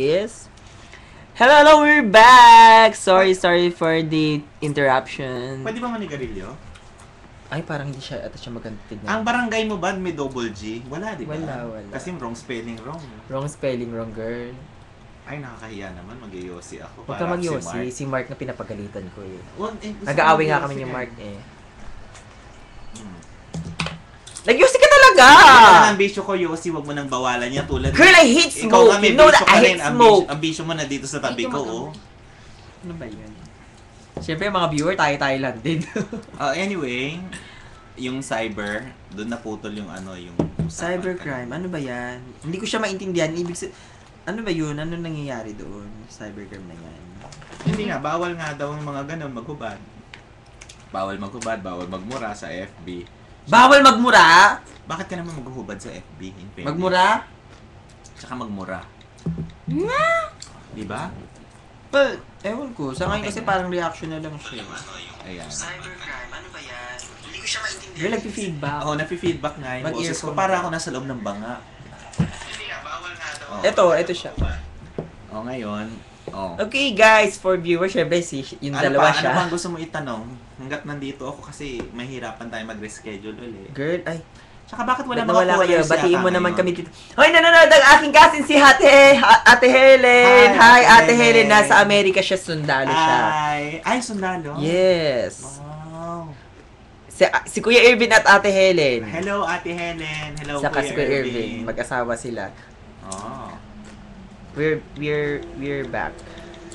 is... Hello, we're back! Sorry for the interruption. Pwede ba manigarilyo? Ay, parang hindi siya, ata siya maganda tignan. Ang barangay mo ba may double G? Wala, di ba? Wala. Kasi wrong spelling wrong. Wrong spelling, wrong girl. Ay, nakakahiya naman. Mag-yosi ako. Huwag ka mag-yosi. Si Mark na pinapagalitan ko eh. Gusto Nag-aaway ko nga mag-yosi kami yung eh. Mark eh. Nag-yosi ka talaga! Ang ambisyo ko, yosi, wag mo nang bawalan niya tulad. Girl, I hate Ikaw smoke! nga may You know that bisyo ka I rin. hate smoke! Ambisyo mo na dito sa tabi ko, oh. Ano ba yun? Siyempre, mga viewer, tayo-tayo lang din. Anyway, yung cyber, doon naputol yung yung usapan. Cybercrime, ano ba yan? Hindi ko siya maintindihan. Ano ba yun? Ano nangyayari doon? Cybercrime na yan. Hindi nga, bawal nga daw yung mga ganun maghubad. Bawal maghubad, bawal magmura sa FB. Bawal magmura? Bakit ka naman maghuhubad sa FB? In fairness? Magmura? Tsaka magmura. Di ba? Well, ewan ko. Sa ngayon Okay kasi na. parang reaction na lang siya. Ayan. Cybercrime, ano ba yan? Hindi ko siya maintindihan. Girl, nag-feedback. Ako, nafe-feedback nga yung boses ko. Mag-earphone Para ka. ako nasa loob ng banga. Hindi nga, bawal nga daw. Ito siya. Ngayon. Okay guys, for viewers, syempre yung dalawa siya. Ano pa ang gusto mo itanong? Hanggat nandito ako kasi mahirapan tayo mag-reschedule ulit. Girl, ay. Tsaka bakit wala Wala kayo? mga Batiin mo naman kami dito. Hoy, nanonood ang aking cousin si Ate Helen. Hi, Ate Helen. Nasa Amerika siya, sundalo siya. Ay, sundalo? Yes. Wow. Si Kuya Irvin at Ate Helen. Hello, Ate Helen. Hello, Saka si Kuya Irvin. Irvin. Mag-asawa sila. Oh. We're back.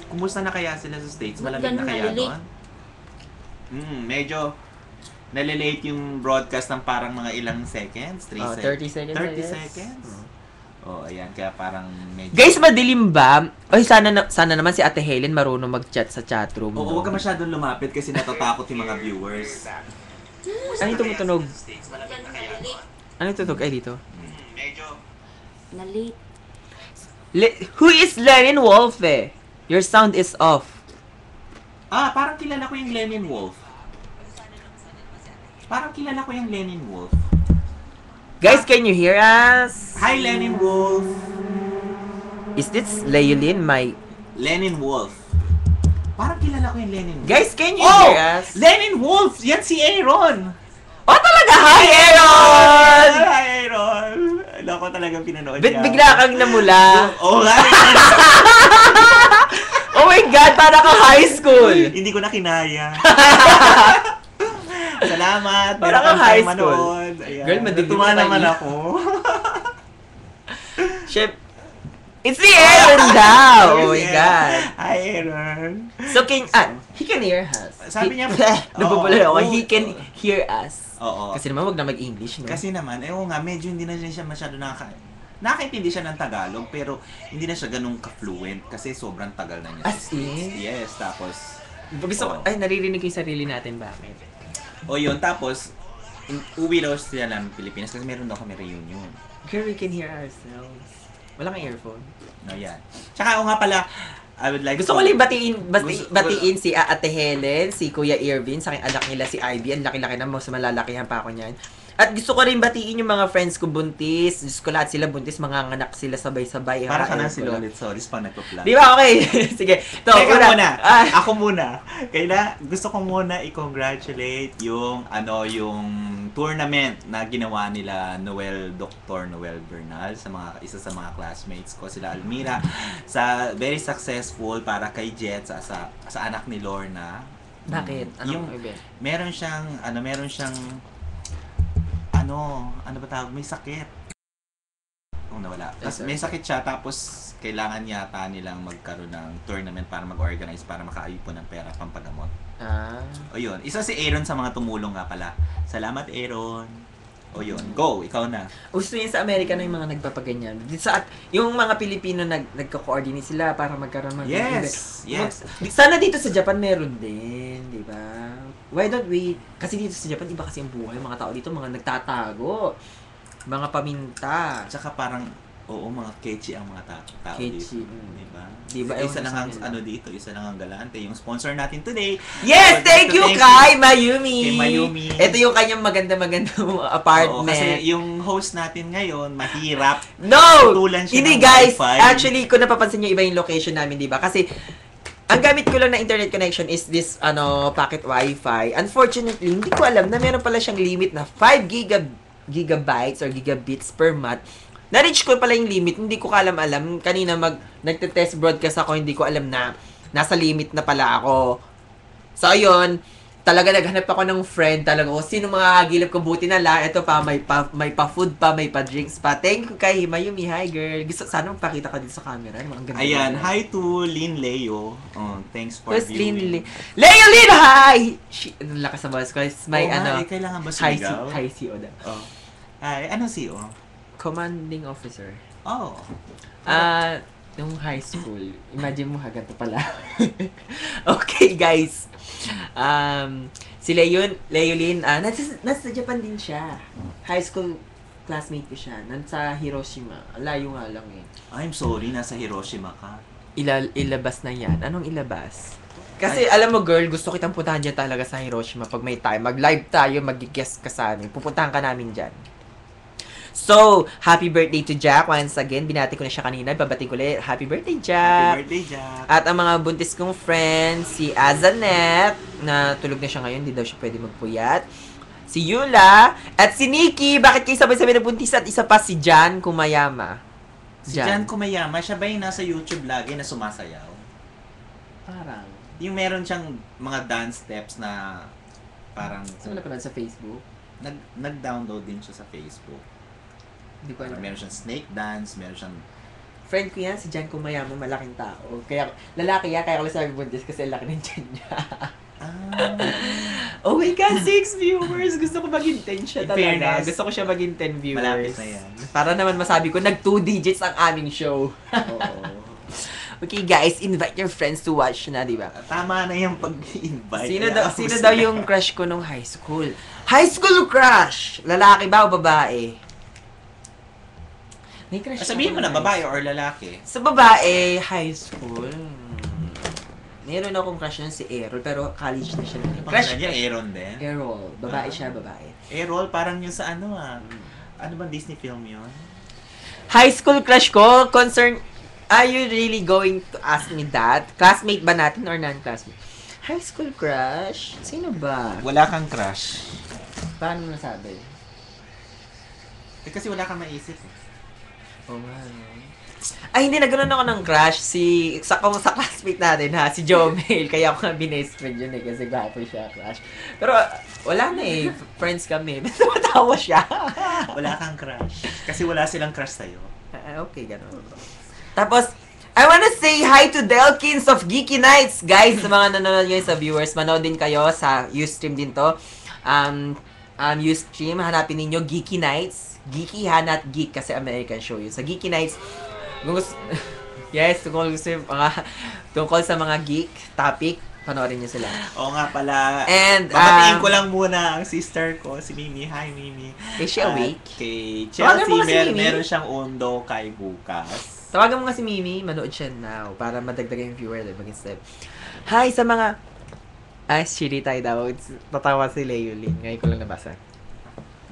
Kumusta na kaya sila sa States? Ba't Malamig na ganun kaya nalilate? doon? Medyo nalilate yung broadcast ng parang mga ilang seconds? 30 seconds. 30 I guess. seconds? Ayan. Kaya parang medyo... Guys, madilim ba? Oy, sana naman si Ate Helen marunong mag-chat sa chatroom. Oo, huwag ka masyadong lumapit kasi natatakot yung mga viewers. Ano yung tumutunog? Ano yung tunog? Ay, dito. Medyo... Na-late. Who is Lenin Wolf eh? Your sound is off. parang kilala ko yung Lenin Wolf. Guys, can you hear us? Hi, Lenin Wolf! Is this Leolin, my... Lenin Wolf. Parang kilala ko yung Lenin Wolf. Guys, can you hear us? Lenin Wolf! Yan si Aaron! Oh, talaga! Hi, Aaron! Hi, Aaron! Alam ko talagang pinanood Bigla kang namula. Oo nga. Oh my God, para ka high school. Hindi ko na kinaya. Salamat. Para meron kang high tayong school. manood. Ayan. Girl, madilim Natuwa na naman tayo. ako. Chef, it's the Aaron daw. Oh my Yes, God. Hi, Aaron. So, he can hear us. Sabi niya- Nabubulol ako. Oo. He can hear us. Oo. Kasi naman, wag na mag-English, no? Kasi naman, medyo hindi na siya masyado nakakaintindi siya ng Tagalog, pero hindi na siya ganun ka-fluent kasi sobrang tagal na niya. As in? Yes, tapos... Gusto ko, ay, naririnig ko yung sarili natin. Bakit? yun, tapos, uwi daw sila ng Pilipinas kasi meron daw kami reunion. Girl, we can hear ourselves. Wala kang earphone. No, yan. Tsaka, nga pala, I would like Gusto ko lang batiin Gusto- si Ate Helen, si Kuya Irvin, sa aking anak nila si Ivy. Ang laki-laki na, mas malalakihan pa ako niyan. At gusto ko rin batiin yung mga friends ko buntis. Diyos ko lahat sila buntis, mga anak sila sabay-sabay. Para ka na Ayun si ko lang. Lolit Solis pa nagpa-plan. Di ba? Okay. Sige. Teka una. muna. Ah, Ako muna. Gusto ko muna i-congratulate yung tournament na ginawa nila Dr. Noel Bernal isa sa mga classmates ko, sila Almira, sa very successful para kay Jet sa anak ni Lorna. bakit? Yung event? meron siyang ano ba tawag? May sakit. Nawala. Tapos may sakit siya, tapos kailangan yata nilang magkaroon ng tournament para mag-organize para makaipon ng pera pampagamot. Yun. Isa si Aaron sa mga tumulong nga pala. Salamat, Aaron. Yun. Go, ikaw na. Gusto niya sa Amerika na yung mga nagpapaganyan. Yung mga Pilipino nagko-coordinate sila para magkaroon ng Yes. Sana dito sa Japan meron din, di ba? Why don't we? Kasi dito sa Japan, iba kasi ang buhay. Mga tao dito, mga nagtatago. Mga paminta. Tsaka parang, Oo, mga catchy ang mga tao Catchy, dito. Diba? Diba, Isa ewan ko lang sa ang, kanila. ano dito, isa lang ang galante. Yung sponsor natin today. Yes, thank you kay Mayumi. Kay Mayumi. Ito yung kanyang maganda-maganda Oo, apartment. kasi yung host natin ngayon, mahirap. No! Tutulan siya Hindi ng guys, wifi. actually kung napapansin nyo iba yung location namin, 'di ba? Kasi ang gamit ko lang na internet connection is this pocket wifi. Unfortunately, hindi ko alam na meron pala siyang limit na 5 gigabytes or gigabits per month. Na-reach ko pala yung limit, hindi ko alam. Kanina nagte-test broadcast ako, hindi ko alam na nasa limit na pala ako. So ayun, talaga naghanap ako ng friend talaga. O sino makakagilap ko, buti na lang. Ito pa, may pa-food pa, may pa-drinks pa. Thank you kay Mayumi. Hi girl. Gusto, sana magpakita ka dito sa camera. Ang ganda. Ayan, hi to Lin Leo. Thanks for Who's viewing. Leo Lin, hi! Ang lakas ng boses ko. May Kailangan ba high sumigaw? CO daw. Oh. Hi, ano CO? Commanding officer. Oh. Nung high school, imagine mo ganito pala. Okay, guys. Si Leolin, nasa Japan din siya. High school classmate ko siya. Nasa Hiroshima. Layo nga lang eh. I'm sorry, nasa Hiroshima ka. Ilabas na yan. Anong ilabas? Kasi alam mo girl, gusto kitang puntahan dyan talaga sa Hiroshima pag may time. Mag-live tayo, mag-guest ka sa amin. Pupuntahan ka namin dyan. So, happy birthday to Jack. Once again, binati ko na siya kanina. Babati ko ulit. Happy birthday, Jack. Happy birthday, Jack. At ang mga buntis kong friends, si Azanet, na tulog na siya ngayon, hindi daw siya pwede magpuyat. Si Yula, at si Nikki. Bakit kayo sabay-sabay na buntis? At isa pa si Jan Kumayama. Si Jan Kumayama, siya ba yung nasa YouTube lagi na sumasayaw? Parang. Yung meron siyang mga dance steps na parang Saan mo napanood sa Facebook? nag-download din siya sa Facebook. Hindi ko alam. Meron siyang snake dance, meron siyang Friend ko yan, si Jan Kumayama, malaking tao. Kaya, lalaki yan, kaya ko lang sabi buntis kasi laki ng tiyan niya. Oh my God, 6 viewers! Gusto ko maging 10 siya talaga. Fairness, Gusto ko siya maging 10 viewers. malapit na yan. Para naman masabi ko, nag 2 digits ang aming show. Oo. Okay guys, invite your friends to watch na, di ba? Tama na yung pag-invite. Sino daw yung crush ko nung high school? High school crush! Lalaki ba o babae? May crush Sabihin mo ako na, nung babae high or lalaki? Sa babae, high school. Meron akong crush nun si Errol, pero college na siya. Crush niya, Aaron din. Errol. Babae siya, babae. Errol, parang yung sa ano ano bang Disney film yun? High school crush ko, are you really going to ask me that? Classmate ba natin or non-classmate? High school crush? Sino ba? Wala kang crush. Paano mo nasabi? Kasi wala kang maisip eh. Oo nga, no? Ay, hindi, nagkaroon ako ng crush sa classmate natin, ha? Si Jomel. Kaya ako nga binest friend yun eh, kasi gwapo siya, crush. Pero, wala na eh. Friends kami. Matawa siya. Wala kang crush. Kasi wala silang crush sa'yo. Okay, gano'n. Tapos, I wanna say hi to Delkins of Geeky Nights. Guys, sa mga nanonood ngayon sa viewers, manood din kayo sa Ustream din to. Ustream, hanapin ninyo Geeky Nights. Geeky ha, not geek kasi American show yun. Sa Geeky Nights, tungkol sa mga geek topic, panoorin niyo sila. Oo nga pala. And, babatiin ko lang muna ang sister ko, si Mimi. Hi, Mimi. Is she awake? Kay Tawagan mo Chelsea, nga si Mimi. meron siyang undo kay bukas. Tawagan mo nga si Mimi, manood siya now para madagdagan yung viewer din mag-step. Hi sa mga shitty tayo daw. Tatawa si Leolin. Ngayon ko lang nabasa.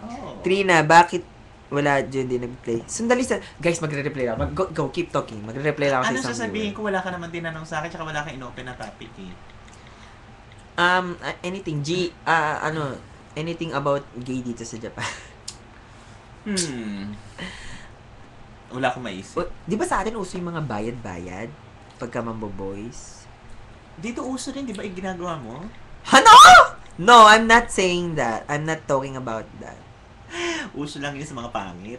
Oh. Trina, bakit wala dyan din nag-play? Sandali guys, magre-replay lang. Go, keep talking. Magre-replay lang ako Ano sa isang sasabihin viewer. ko? Wala ka naman tinanong sa akin, tsaka wala kang in-open na topic eh. Anything. Anything about gay dito sa Japan. Wala akong maisip. Di ba sa atin uso yung mga bayad-bayad? Pagka mambo-boys? Dito uso rin, di ba, ginagawa mo? Ano? No, I'm not saying that. I'm not talking about that. Uso lang yun sa mga pangit.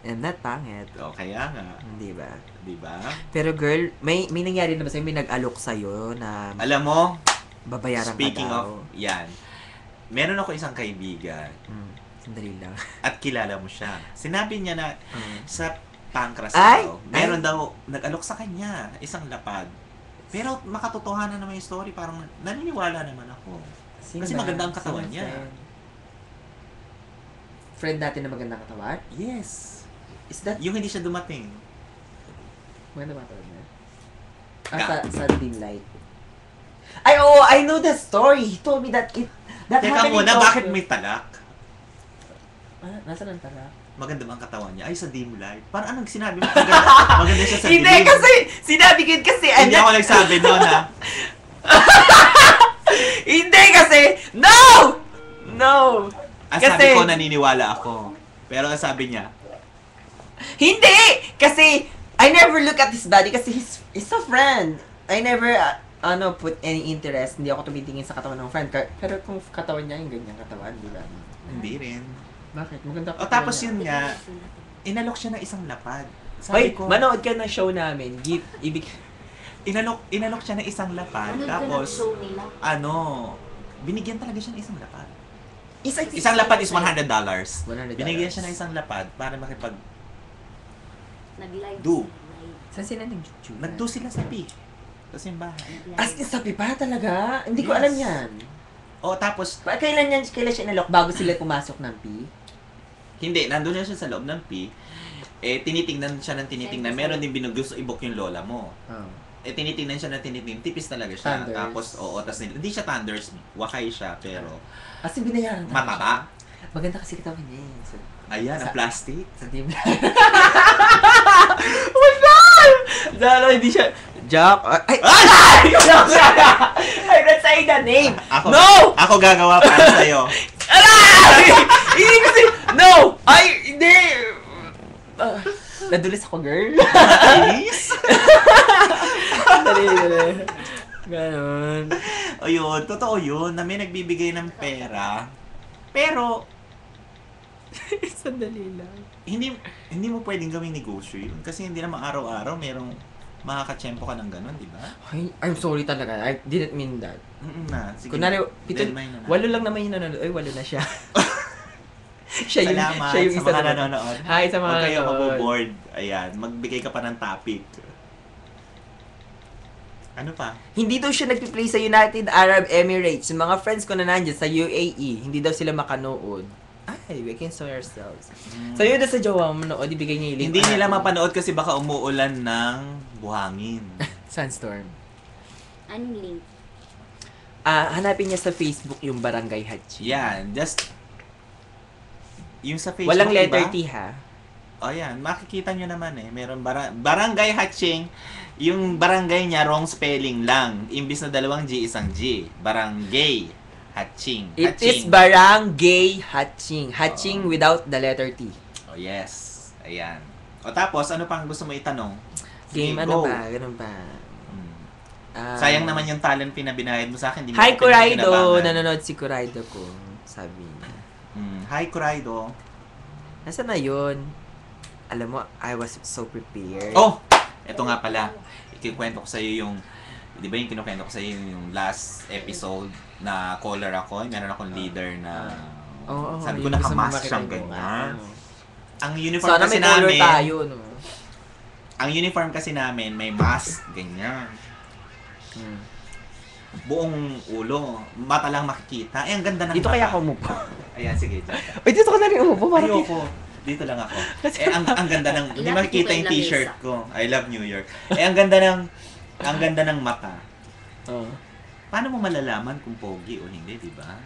I'm not pangit. O, kaya nga. Di ba? Di ba? Pero girl, may nangyari na ba sa'yo? May nag-alok sa'yo na Alam mo, babayaran speaking ka daw? of, yan. Meron ako isang kaibigan Sandali lang. at kilala mo siya. Sinabi niya na sa Pancras Ay! daw, meron daw nag-alok sa kanya, isang lapad. Pero makatotohanan naman yung story, parang naniniwala naman ako. Sino Kasi ba? maganda ang katawan Sino niya. Friend natin na magandang katawan? Yes. Is that... Yung hindi siya dumating. Maganda ba ito? Sa dim light. Ay, oo, I know the story. He told me that Teka happened in muna, Tokyo. bakit may talak? Nasaan ang tala? Maganda ba ang katawan niya? Ay, sa dim light. Parang anong sinabi mo? Maganda siya sa Hindi, dilim. kasi, sinabi ko yun kasi, Hindi ako nagsabi noon, ha? Hindi kasi, no! No! Ang Kasi- sabi ko, naniniwala ako. Pero ang sabi niya, Hindi! Kasi, I never look at his body kasi he's a friend. I never, put any interest. Hindi ako tumitingin sa katawan ng friend. Pero kung katawan niya, yung ganyan katawan, di ba? hindi rin. Bakit? Maganda O tapos yun nga, inalok siya ng isang lapad. Hoy, Sabi ko, manood ka ng show namin. inalok siya ng isang lapad. Tapos, show nila. binigyan talaga siya ng isang lapad. Isang Isang lapad is $100. $100. Binigyan siya ng isang lapad para makipag-do. Nag-live. Saan sila nag-juju? Nag-do sila sa P. Sa simbahan. As in, sa pipa talaga? Hindi ko Yes. alam yan. O tapos, Kailan siya inalok bago sila pumasok ng P? hindi, nandun na siya sa loob ng P. Tinitingnan siya ng tinitingnan. Meron din gusto i-book yung lola mo. Oh. Tinitingnan siya ng tinitingnan. Tipis talaga siya. Thunders. Tapos, hindi siya thunders. Wakay siya, pero As in, binayaran talaga mataba. siya. Maganda kasi katawan niya eh. Ayan, ang plastic. Sa team. Oh my God! Dalo, hindi siya... Jack... Ay! I'm not saying the name! Ako, No! Ako gagawa para sa'yo. Aray! Hindi kasi... No! Ay! Hindi! Nadulis ako, girl. Please? Dali. Ganon. O yun, totoo yun, na may nagbibigay ng pera. Pero, Sandali lang. hindi mo pwedeng gawing negosyo yun. Kasi hindi naman araw-araw merong makakatsyempo ka ng ganun, di ba? Ay, I'm sorry talaga. I didn't mean that. Sige. Kunwari, Kunwari, walo lang naman yung nanonood. Ay, walo na siya. siya Salamat siya yung sa isa mga na nanonood. Hi sa mga Huwag kayo nanonood. maboboard. Ayan, magbigay ka pa ng topic. Ano pa? Hindi daw siya nagpi-play sa United Arab Emirates. Yung mga friends ko na nandiyan sa UAE, hindi daw sila makanood. Ay, we can saw ourselves. So yun daw sa jowa mo manood, ibigay niya yung link. Hindi nila mapanood kasi baka umuulan ng buhangin. Sunstorm. Anong link? Hanapin niya sa Facebook yung Barangay Hachi. Yan, just yung sa Facebook, Walang letter diba? T ha. O yan, makikita nyo naman eh. Meron Barangay Hatching. Yung barangay niya, wrong spelling lang. Imbis na 2 G, 1 G. Barangay Hatching. It is Barangay Hatching. Hatching without the letter T. Oh yes. Ayan. O tapos, ano pang gusto mo itanong? Sige, Game go. ano ba? Ganun ba? Sayang naman yung talent pinabinayad mo sa akin. Di mo Hi ako Kuraido! pinakinabangan. Nanonood si Kuraido ko. Sabi niya. Hi Kuraido. Nasaan na yun? Alam mo, I was so prepared. Oh! Ito nga pala. Ikikwento ko sa iyo yung, di ba yung kinukwento ko sa iyo yung last episode na caller ako, meron akong leader na sabi ko yung gusto mo nakamask siyang makita yung ganyan. ano. Ang uniform Sana kasi may color namin, tayo, no? ang uniform kasi namin may mask, ganyan. Buong ulo, mata lang makikita. Eh, ang ganda ng Dito mata. kaya ako umupo. Ayan, sige, dyan. Uy, dito ka na rin umupo. Ayoko. Dito lang ako. Ang ganda ng, hindi makikita yung t-shirt ko. I love New York. Ang ganda ng mata. Oh. Paano mo malalaman kung pogi o hindi, di ba?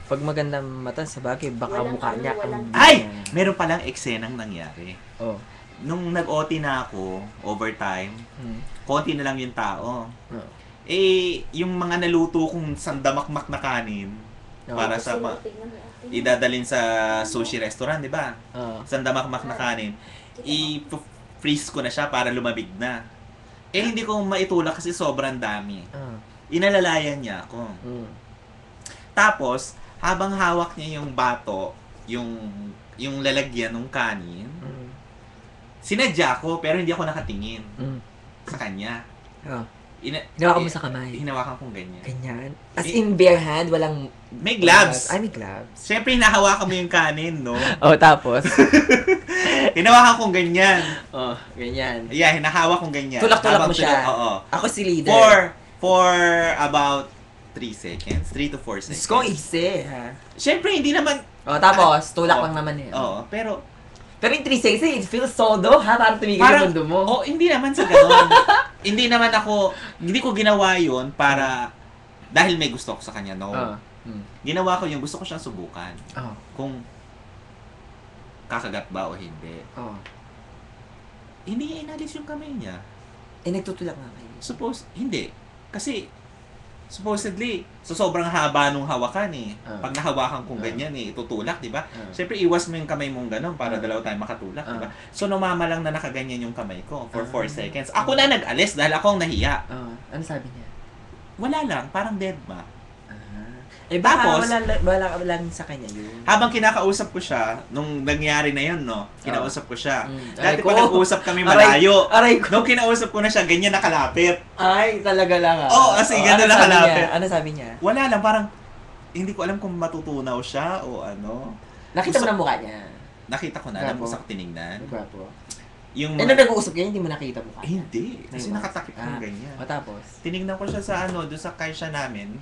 Pag magandang mata, sa bagay, baka Walang mukha ano, niya walang- Ay! Meron palang eksenang nangyari. Oh. Nung nag-OT na ako, overtime, konti na lang yung tao. Oh. Yung mga naluto kong sandamakmak na kanin, Oh. para sa idadalin sa sushi restaurant, di ba? Oh. Sandamakmak na kanin, i-freeze ko na siya para lumabig na. Hindi ko maitulak kasi sobrang dami. Oh. Inalalayan niya ako. Tapos, habang hawak niya yung bato, yung lalagyan ng kanin, sinadya ko pero hindi ako nakatingin sa kanya. Oh. Hinawakan mo sa kamay. Hinawakan kong ganyan. Ganyan? As in bare hand? Walang... May gloves. Ay, may gloves. Siyempre, hinahawakan mo yung kanin, no? Oh, tapos? Hinawakan kong ganyan. Oh, ganyan. Yeah, hinahawak kong ganyan. Tulak-tulak Habang mo siya. Oo. Ako si leader. For about 3 seconds. 3 to 4 seconds. Diyos ko, easy, ha? Siyempre, hindi naman... Oh, tapos, tulak Oh. lang naman eh. Oo, pero Pero yung 360, it feels so do, ha? Parang tumigil yung mundo mo. Oh, hindi naman sa gano'n. Hindi ko ginawa yun para, dahil may gusto ko sa kanya, no. Ginawa ko yung gusto ko siyang subukan. Kung kakagat ba o hindi. Hindi niya inalis yung kamay niya. Nagtutulak nga kayo. Hindi. Kasi, supposedly, sobrang haba nung hawakan eh. Pag nahawakan kong ganyan eh, tutulak, di ba? Siyempre, iwas mo yung kamay mong gano'n para dalawa tayo makatulak, di ba? So, numama lang na nakaganyan yung kamay ko for 4 seconds. Ako na nag-alis dahil ako ang nahiya. Ano sabi niya? Wala lang, parang dead ma. Baka wala lang sa kanya yun. Habang kinakausap ko siya, nung nangyari na yun, no? Kinausap ko siya. Dati pa nag-uusap kami malayo. Aray ko. Nung kinausap ko na siya, ganyan nakalapit. Ay, talaga lang Oo, kasi ganyan nakalapit. Ano sabi niya? Wala lang, parang, hindi ko alam kung matutunaw siya o ano. Nakita mo na mukha niya? Nakita ko na, alam ko sa tinignan. Gwapo. Yung nung nag-uusap kayo, hindi mo nakita mukha niya? Hindi, kasi nakatakip ng ganyan. Tapos? Tinignan ko siya sa doon sa kaisya namin,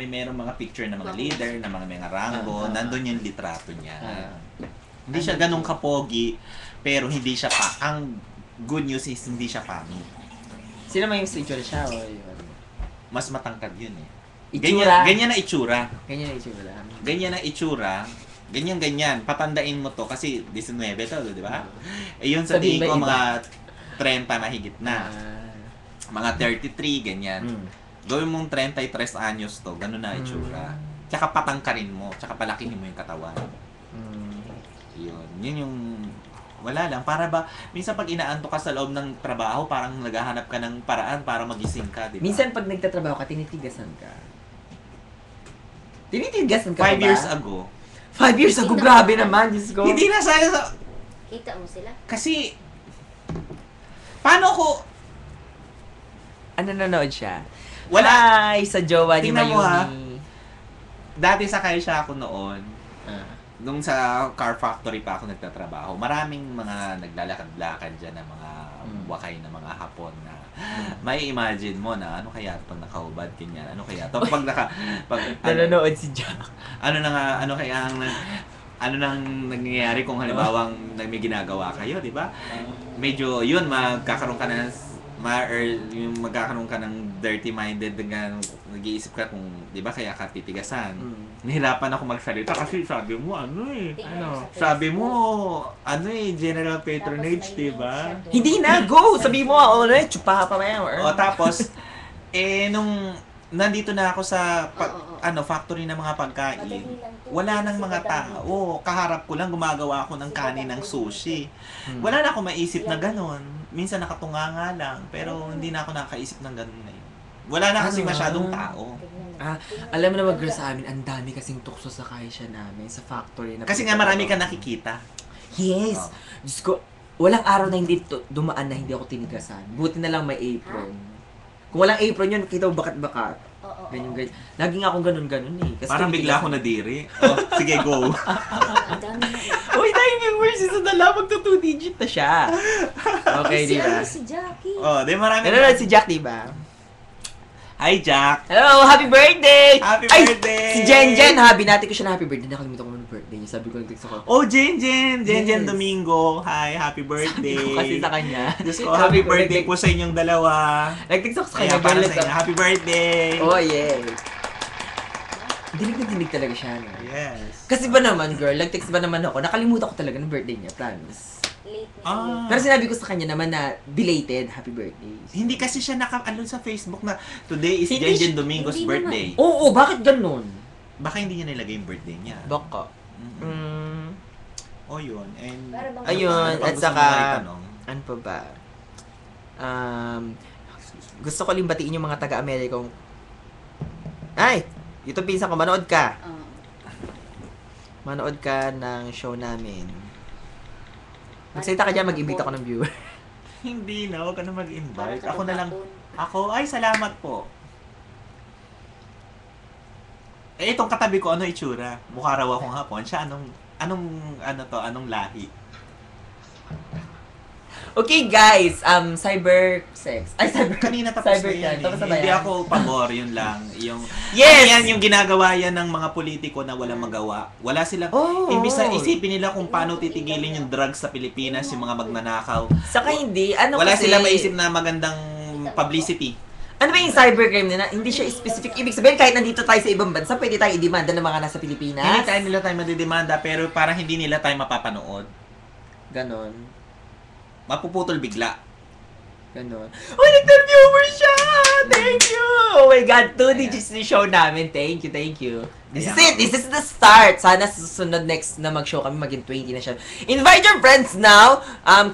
merong mga picture ng mga leader, ng mga rango, nandun yung litrato niya. Hindi siya ganun kapogi, pero hindi siya ang good news is hindi siya pangit. Sino man yung itsura siya o yun? Mas matangkad yun eh. Itsura? Ganyan na itsura. Ganyan na itsura. Ganyan. Patandain mo to kasi 19 to, di ba? Yun sa tingin ko mga 30 mahigit na. Mga 33, ganyan. Gawin mong 33 anyos to, gano'n na itsura. Tsaka patangkarin mo, tsaka palakihin mo yung katawan. Yun yung, wala lang. Para ba, minsan pag inaanto ka sa loob ng trabaho, parang naghahanap ka ng paraan para magising ka, di ba? Minsan pag nagtatrabaho ka, tinitigasan ka. Tinitigasan ka 5 years ago. 5 years ago, grabe naman, Diyos ko. Hindi na sa... Kita mo sila? Kasi, paano ko... nanonood siya? Wala. Ay, sa jowa ni Tingnan mo, Mayumi. Dati sakay siya ako noon. Nung sa car factory pa ako nagtatrabaho. Maraming mga naglalakad-lakad dyan na mga wakay na mga Hapon na may imagine mo na ano kaya pag nakahubad ganyan. Ano kaya to pag nanonood si Jack. Ano nang nangyayari kung halimbawa may ginagawa kayo, di ba? Medyo yun magkakaroon ka na magkakaroon ka ng dirty-minded nag-iisip ka kung, di ba, kaya ka titigasan. Nahirapan ako magsalita kasi sabi mo, general patronage, di ba? Hindi na, go! Sabi mo, chupa pa ba tapos, nung nandito na ako sa factory ng mga pagkain, wala nang mga tao. Kaharap ko lang, gumagawa ako ng kanin ng sushi. Wala na ako maisip na ganon. Minsan nakatunga nga lang, pero hindi na ako nakaisip ng ganon na yun. Wala na kasi masyadong tao. Alam mo naman, girl, sa amin, ang dami kasing tukso sa kaisya namin, sa factory. Kasi nga marami ka nakikita. Yes! Diyos ko, walang araw na hindi dumaan na hindi ako tinigasan. Buti na lang may apron. Kung walang apron yun, kita mo bakat-bakat. Ganyan. Lagi nga akong ganun-ganun eh. Kasi parang bigla ako nadiri. Sige, go. Uy, dahil yung versus na lang, magto 2 digit na siya. Okay, di ba? Si Jackie. Di marami. Nanonood si Jack, di ba? Hi, Jack! Hello! Happy birthday! Happy birthday! Si Jen! Binati ko siya na happy birthday. Nakalimutan ko ng birthday niya. Sabi ko, nag-text ako. Oh, Jen Domingo. Hi, happy birthday. Sabi ko kasi sa kanya. Diyos ko, happy birthday po sa inyong dalawa. Nag-text ako sa kanya. Para sa inyo. Happy birthday! Oh, yeah. Dinig na dinig talaga siya. No? Yes. Kasi ba naman, girl, nag-text ba naman ako? Nakalimutan ko talaga ng birthday niya. Promise. Late na. Pero sinabi ko sa kanya naman na belated happy birthday. Hindi kasi siya sa Facebook na today is Jen Domingo's birthday. Oo, bakit ganun? Baka hindi niya nilagay yung birthday niya. Baka. Oh, yun. And, ayun, at saka, ano pa ba? Gusto ko rin batiin yung mga taga-Amerikong, ay! Ito pinsan ko, manood ka. Manood ka ng show namin. Magsalita ka dyan, mag-invite ako ng viewer. Hindi na, huwag ka na mag-invite. Ako na lang. Ay, salamat po. Itong katabi ko, ano itsura? Mukha raw akong Hapon. Siya, anong lahi? Okay, guys. Cyber sex. Ay, cyber. Kanina tapos na yan. Tapos na ba Hindi yan? ako pabor, yun lang. Yung, Yes! yan, yung ginagawa yan ng mga politiko na walang magawa. Wala silang, imbis na isipin nila kung paano titigilin yung drugs sa Pilipinas, yung mga magnanakaw. Saka hindi. Wala Kasi, silang maisip na magandang publicity. Ano ba yung cybercrime na hindi siya specific? Ibig sabihin, kahit nandito tayo sa ibang bansa, pwede tayo i-demanda ng mga nasa Pilipinas? Hindi nila tayo madidemanda, pero parang hindi nila tayo mapapanood. Ganon. Mapuputol bigla. Ganon. Oh, nag-viewer siya! Thank you! Oh my God, 2 digits na show namin. Thank you. This is it! This is the start! Sana susunod next na mag-show kami, maging 20 na siya. Invite your friends now!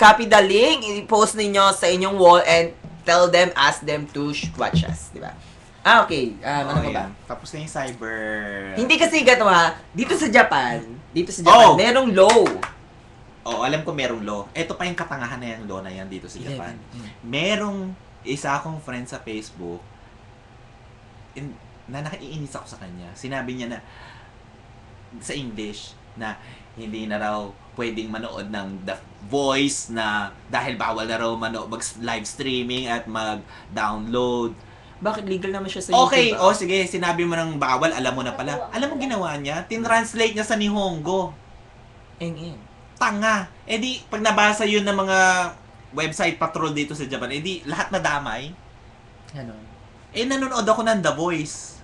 Copy the link, i-post ninyo sa inyong wall, and tell them, ask them to watch us. Diba? Okay. Ano pa ba? Tapos na yung cyber... Hindi kasi gato ha. Dito sa Japan, merong law. Alam ko merong law. Ito pa yung katangahan na yung law na yan dito sa Japan. Merong isa akong friend sa Facebook na nakaiinis ako sa kanya. Sinabi niya na sa English na hindi na raw pwedeng manood ng The Voice na dahil bawal na raw mag-live streaming at mag-download. Bakit legal naman siya sa YouTube? Okay, sige, sinabi mo ng bawal, alam mo na pala. Alam mo ginawa niya? Tinranslate niya sa Nihongo. Tanga. Di, pag nabasa yun ng mga website patrol dito sa Japan, di, lahat nadamay. Ano? Nanonood ako ng The Voice.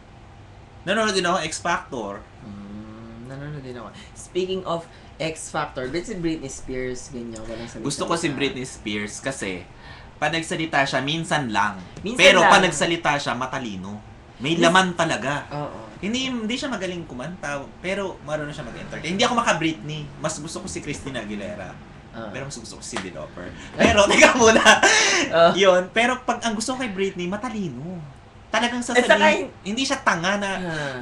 Nanonood din ako X Factor. Nanonood din ako. Speaking of X Factor, si Britney Spears, ganyan, walang salita. Gusto ko si Britney Spears kasi pag nagsalita siya, minsan lang. Minsan Pero lang. pag nagsalita siya, matalino. May laman talaga. Oo. Hindi siya magaling kumanta, pero marunong siya mag-entertain. Hindi ako maka-Britney. Mas gusto ko si Christina Aguilera. Pero mas gusto ko si Cyndi Lauper. Pero, teka muna. Yun. Pero pag ang gusto ko kay Britney, matalino. Talagang sasabihin. Hindi siya tanga na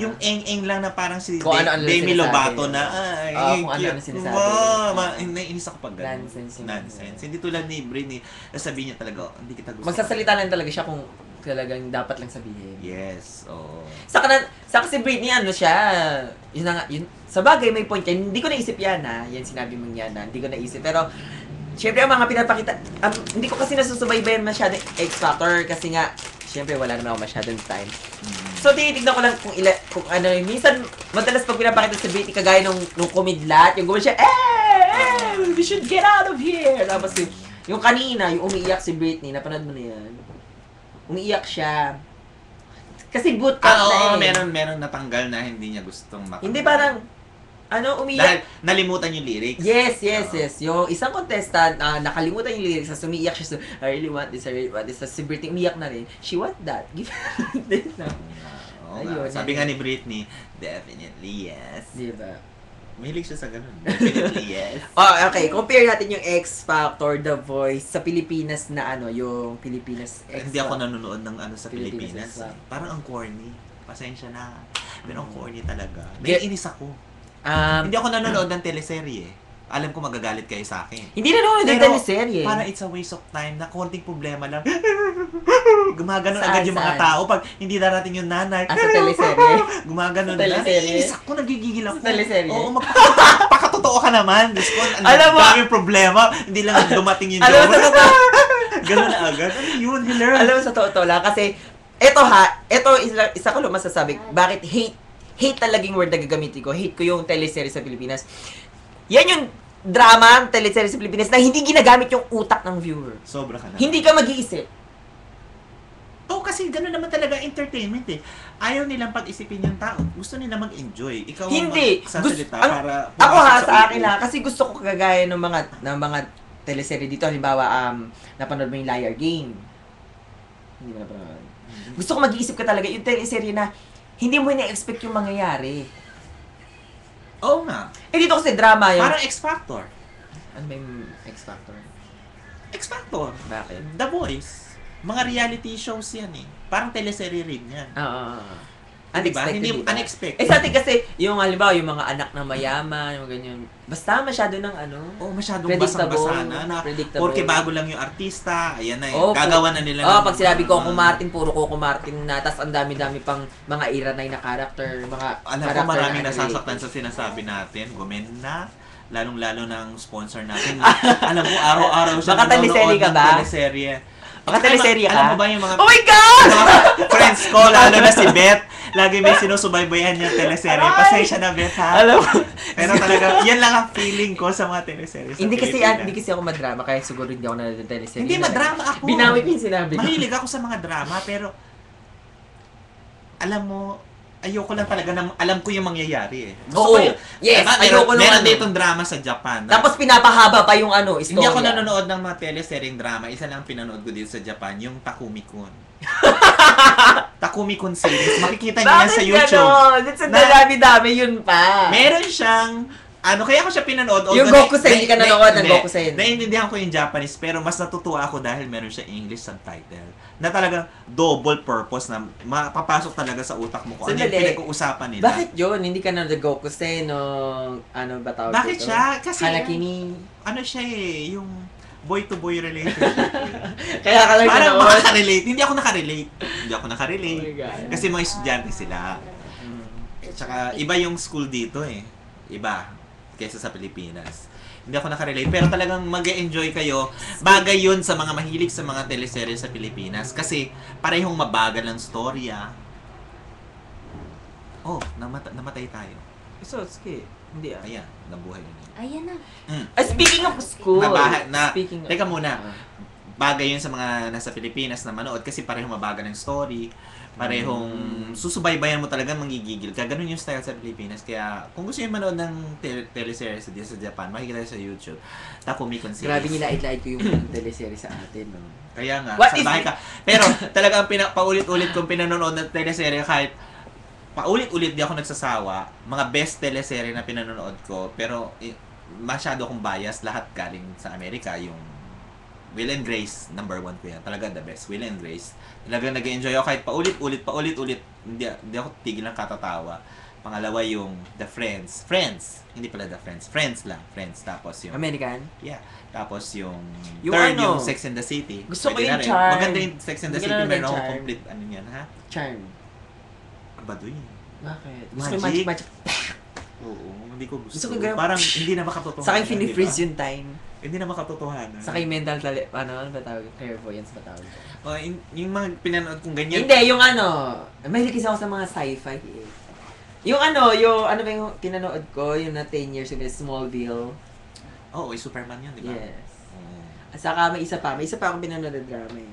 yung eng-eng lang na parang si Demi Lovato na kung ano sinasabi. Naiinis ako pag gano'n. Nonsense. Hindi tulad ni Britney. Sabihin niya talaga, hindi kita gusto. Magsasalita lang talaga siya kung talagang dapat lang sabihin. Yes. Oo. Saka si Britney, ano siya, yun na nga, sa bagay may point yan. Hindi ko naisip yan yan sinabi mong yan hindi ko naisip. Pero, syempre ang mga pinapakita, hindi ko kasi nasusubaybayan masyado X Factor kasi nga, syempre wala naman ako masyadong time. So, tinitignan ko lang kung ano, minsan, madalas pag pinapakita si Britney, kagaya nung kumidlat, yung gawin siya, we should get out of here! Tapos yung kanina, yung umiiyak si Britney, napanood mo na yan. Umiiyak siya. Kasi bootcut na meron natanggal na hindi niya gustong makita. Hindi parang, umiiyak. Dahil nalimutan yung lyrics. Yes. Yung isang contestant, nakalimutan yung lyrics, tapos umiiyak siya. So, I really want this. Si Britney, umiiyak na rin. She want that. Give this na. Ayun, sabi nga ni Britney, definitely yes. Diba? Mahilig siya sa ganun. Definitely yes. Okay. Compare natin yung X Factor, The Voice, sa Pilipinas na yung Pilipinas X. Hindi ako nanonood ng sa Pilipinas. X. Parang ang corny. Pasensya na. Pero ang corny talaga. Naiinis ako. Hindi ako nanonood ng teleserye. Alam ko magagalit kayo sa akin. Hindi nanonood ng teleserye. Parang it's a waste of time na konting problema lang. Gumaganon agad yung mga tao pag hindi darating yung nanay. Sa teleserye? Gumaganon na. Naiinis ako, nagigigil ako. Sa teleserye? Oo, pakatotoo ka naman. Diyos ko, Alam mo, daming problema. Hindi lang dumating yung alam mo sa totoo. Ganon na agad. Ano yun, Hiller? Alam mo sa totoo lang. Kasi, ito isa ko lang masasabi. Bakit hate talagang word na gagamitin ko. Hate ko yung teleserye sa Pilipinas. Yan yung drama, teleserye sa Pilipinas na hindi ginagamit yung utak ng viewer. Sobra ka na. Hindi ka mag-iisip. Kasi gano'n naman talaga entertainment Ayaw nilang pag-isipin yung tao. Gusto nila mag-enjoy. Ikaw hindi. ang magsasalita para ako sa akin kasi gusto ko kagaya ng mga teleserye dito. Halimbawa, napanood mo yung Liar Game. Hindi mo napanood. Gusto ko mag-iisip ka talaga yung teleserye na hindi mo ina-expect yung mangyayari. Oo nga. Dito kasi drama yun. Parang X Factor. Ano ba yung X Factor? X Factor. Bakit? The Voice. Mga reality shows yan Parang teleserye rin yan. Oo. Diba? Hindi diba? unexpected. Sa atin kasi, yung halimbawa, yung mga anak na mayaman, yung ganyan. Basta masyado ng masyadong basang-basa na. Porque bago lang yung artista, ayan na gagawa na nila. Pag sinabi ko, Martin, puro Coco Martin na, tas ang dami-dami pang mga iranay na character, mga alam ko maraming nasasaktan sa sinasabi natin. Gumenda, lalong-lalo ng sponsor natin. Alam mo, araw-araw siya Baka teleserye ka ba? Teleserye. Baka teleserye ka? Alam mo ba yung mga Oh my God! friends ko, lalo na si Beth, lagi may sinusubaybayan niya teleserye. Pasensya na, Beth, ha? Alam mo. Pero talaga, yan lang ang feeling ko sa mga teleserye sa Hindi kasi Pilipinas. ako madrama, kaya siguro hindi ako nanonood-teleserye. Hindi, madrama ako. Binawi ko yung sinabi ko. Mahilig ako sa mga drama, pero alam mo, ayoko lang talaga na alam ko yung mangyayari eh. Oo. Yes, ayoko nung meron ano. ditong drama sa Japan. Tapos pinapahaba pa yung ano, istorya. Hindi ako nanonood ng mga teleseryeng drama. Isa lang pinanood ko dito sa Japan, yung Takumi-kun. Takumi-kun series. Makikita niyo yan sa YouTube. Bakit gano'n? It's a dami-dami yun pa. Meron siyang kaya ko siya pinanood. Yung Gokusen, hindi ka nanonood ng Gokusen. Naiintindihan ko yung Japanese, pero mas natutuwa ako dahil meron siya English subtitle. Na talagang double purpose na mapapasok talaga sa utak mo kung ano yung Sandali. pinag-uusapan nila. Bakit yun? Hindi ka nanonood ng Gokusen o ano ba tawag Bakit dito? siya? Kasi Hanakini. ano siya eh, yung boy-to-boy relationship. Kaya ka lang Parang nanonood. makaka-relate. Hindi ako nakarelate. Oh my God. Kasi mga estudyante sila. Tsaka iba yung school dito eh. Iba kaysa sa Pilipinas. Hindi ako nakarelate. Pero talagang mag-e-enjoy kayo. Bagay yun sa mga mahilig sa mga teleserye sa Pilipinas. Kasi parehong mabagal ang storya. Oh, namatay tayo. So, sige. Hindi ah. Ayan, nabuhay yun. Ayan na. Speaking of school. Speaking of, teka muna. Bagay yun sa mga nasa Pilipinas na manood kasi parehong mabagal ng story. Parehong susubaybayan mo talaga, manggigigil ka. Ganun yung style sa Pilipinas. Kaya kung gusto nyo manood ng teleseries sa Japan, makikita sa YouTube. Takumi-kun series. Grabe nilait-lait ko yung teleserye sa atin, no? Kaya nga, What sa is bahay ka. Pero talagang paulit-ulit kong pinanonood ng teleserye kahit paulit-ulit di ako nagsasawa. Mga best teleserye na pinanonood ko. Pero masyado akong bias. Lahat galing sa Amerika. Yung Will and Grace, number 1 ko yan. Talaga the best. Will and Grace. Talaga nag-enjoy ako kahit paulit-ulit. Hindi ako tigil ng katatawa. Pangalawa yung The Friends. Hindi pala The Friends. Friends lang. Tapos yung American? Yeah. Tapos yung Yung third, ano, yung Sex and the City. gusto ko Pwede yung na rin. Charm. Maganda yung Sex and the Hindi City. ka na Meron akong Charm. complete, ano yan, ha? Charm. Baduy. Bakit? Gusto ko Magic. magic. Oo, hindi ko gusto. Gusto ko ganun. Parang hindi na makatotohanan. Sa akin, finifreeze yung time. Hindi na makatotohanan. Sa akin, mental ano ba tawag? Clairvoyance ba tawag? Yung mga pinanood kong ganyan. Hindi, yung ano, mahilig kasi ako sa mga sci-fi eh. Yung ano ba yung pinanood ko, yung na 10 years ago, Smallville. Oo, Superman yun, di ba? Yes. Oo. At saka may isa pa akong pinanood na drama eh.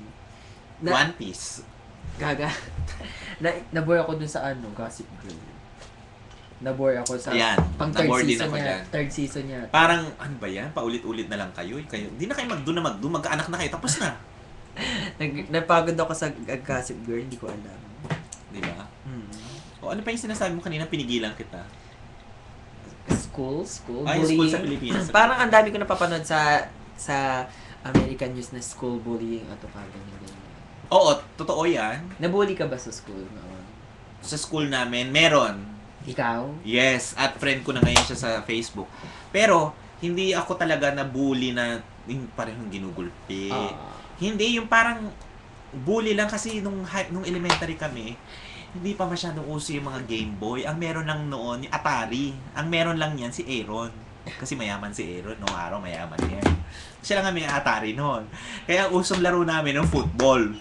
One Piece. Gaga. Nabore ako dun sa ano, Gossip Girl. Nabore ako sa Ayan, pang third nabore din season ako niya. dyan. Third season niya. Parang, ano ba yan? Paulit-ulit na lang kayo. Hindi na kayo magkaanak na kayo. Tapos na. Napagod ako sa Gossip Girl, hindi ko alam. Di ba? O ano pa yung sinasabi mo kanina? Pinigilan kita. School, Ay, bullying. school sa Pilipinas. Parang ang dami ko napapanood sa American news na school bullying at ganyan. Oo, totoo yan. Nabully ka ba sa school noon? Sa school namin, meron. Ikaw? Yes, at friend ko na ngayon siya sa Facebook. Pero, hindi ako talaga na-bully na yung parehong ginugulpi. Hindi, yung parang bully lang kasi nung elementary kami, hindi pa masyadong uso yung mga Game Boy. Ang meron lang noon, yung Atari. Ang meron lang yan si Aaron. Kasi mayaman si Aaron, noong araw mayaman yan. Siya lang ang may Atari noon. Kaya usong laro namin ng football.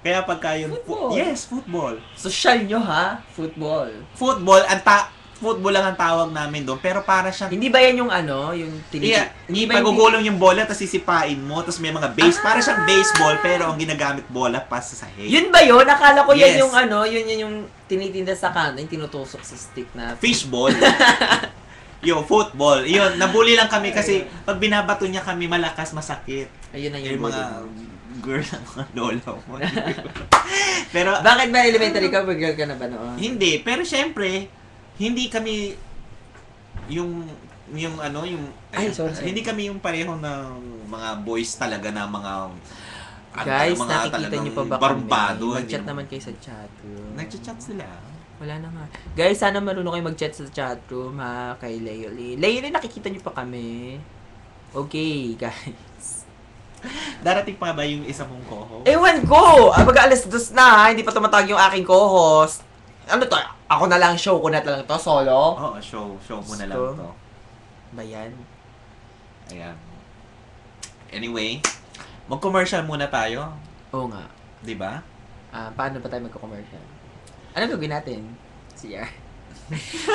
Kaya pagka yung yes, football. Social nyo ha? Football. Football lang ang tawag namin doon, pero para siyang Hindi ba yan yung ano, yung hindi pagugulong yung bola tapos sisipain mo, tapos may mga base, para siyang baseball pero ang ginagamit bola pa sa sahig. Yun ba yun? Akala ko Yes. yan yung ano, yun yung tinitinda sa kanan, yung tinutusok sa stick na Fishball. Yung football. Yun, nabully lang kami kasi pag binabato niya kami malakas, masakit. ayun na yung Yung mga girl ng mga lola mo. Pero Bakit ba elementary ka? Girl ka na ba noon? hindi, pero syempre hindi kami yung Ay, sorry. hindi kami yung pareho ng mga boys talaga na mga Guys, mga nakikita talagang niyo pa ba barbado, kami? Mag-chat hindi naman kayo sa chatroom. Nag-chat sila. Wala na nga. Guys, sana marunong kayo mag-chat sa chatroom ha, kay Leolie. Leolie, nakikita niyo pa kami. Okay, guys. Darating pa ba yung isa mong co-host? Ewan ko! Mag-alas 2 na ha, hindi pa tumatawag yung aking co-host. Ano to? Ako na lang, show ko na lang to, solo? Oo, show mo na lang Gusto? to. Ba yan? Ayan. Anyway, mag-commercial muna tayo. Oo nga. Di ba? Paano pa tayo magko-commercial? Ano gagawin natin? CR.